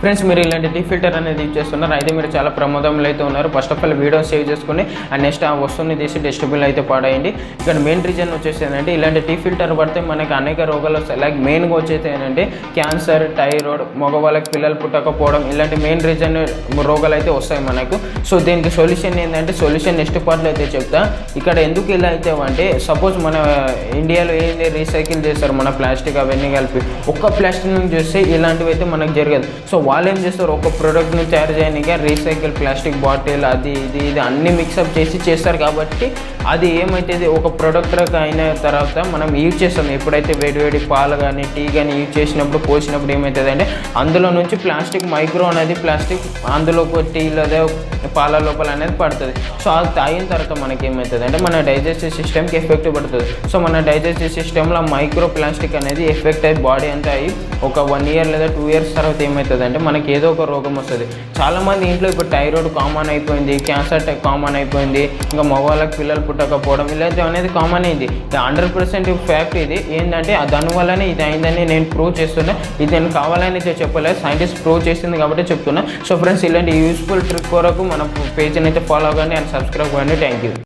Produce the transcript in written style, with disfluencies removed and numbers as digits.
Friends మీరు ఇలాంటి tea filter అనేది యూజ్ చేస్తున్నారు అయితే మీరు చాలా ప్రమాదంలో అయితే ఉన్నారు. First of all video save చేసుకుని అండ్ నెక్స్ట్ ఆ వస్తువుని తీసి డస్ట్బిన్లో అయితే పాడేయండి. ఇక్కడ మెయిన్ రీజన్ వచ్చేసి ఏంటంటే ఇలాంటి టీ ఫిల్టర్ పడితే మనకి అనేక రోగాలు వస్తాయి. లైక్ మెయిన్గా వచ్చేసి ఏంటంటే క్యాన్సర్, థైరాయిడ్, మగవాళ్ళకి పిల్లలు పుట్టకపోవడం ఇలాంటి మెయిన్ రీజన్ రోగాలు అయితే వస్తాయి మనకు. సో దీనికి సొల్యూషన్ ఏంటంటే సొల్యూషన్ నెక్స్ట్ పార్ట్లో అయితే చెప్తా. ఇక్కడ ఎందుకు ఇలా అయితే అంటే సపోజ్ మన ఇండియాలో ఏంది రీసైకిల్ చేస్తారు మన ప్లాస్టిక్ అవన్నీ కలిపి ఒక్క ప్లాస్టిక్ నుంచి చూస్తే ఇలాంటివి అయితే మనకు జరగదు. సో వాళ్ళు ఏం చేస్తారు ఒక ప్రోడక్ట్ని తయారు చేయడానికి రీసైకిల్ ప్లాస్టిక్ బాటిల్ అది ఇది అన్నీ మిక్సప్ చేసి చేస్తారు. కాబట్టి అది ఏమైతుంది ఒక ప్రోడక్ట్ అయిన తర్వాత మనం యూజ్ చేస్తాం. ఎప్పుడైతే వేడి పాలు కానీ టీ కానీ యూజ్ చేసినప్పుడు పోసినప్పుడు ఏమవుతుంది అంటే అందులో నుంచి ప్లాస్టిక్ మైక్రో అనేది ప్లాస్టిక్ అందులో టీలో పాల లోపల అనేది పడుతుంది. సో అది తాగిన తర్వాత మనకి ఏమవుతుంది అంటే మన డైజెస్టివ్ సిస్టమ్కి ఎఫెక్ట్ పడుతుంది. సో మన డైజెస్టివ్ సిస్టంలో మైక్రో ప్లాస్టిక్ అనేది ఎఫెక్ట్ అయ్యి బాడీ అంతా అయ్యి ఒక 1 year లేదా 2 years తర్వాత ఏమవుతుంది అంటే మనకి ఏదో ఒక రోగం వస్తుంది. చాలామంది ఇంట్లో ఇప్పుడు థైరాయిడ్ కామన్ అయిపోయింది, క్యాన్సర్ కామన్ అయిపోయింది, ఇంకా మగవాళ్ళకి పిల్లలు పుట్టకపోవడం ఇలాంటివి అనేది కామన్ అయింది. 100% ఫ్యాక్ట్ ఇది ఏంటంటే దానివల్లనే ఇది అయిందని నేను ప్రూవ్ చేస్తున్నా. ఇది నేను కావాలని చెప్పలేదు, సైంటిస్ట్ ప్రూవ్ చేసింది కాబట్టి చెప్తున్నా. సో ఫ్రెండ్స్ ఇలాంటి యూస్ఫుల్ ట్రిక్ కొరకు మన పేజ్ని అయితే ఫాలో అవ్వండి అండ్ సబ్స్క్రైబ్ అవ్వండి. Thank you.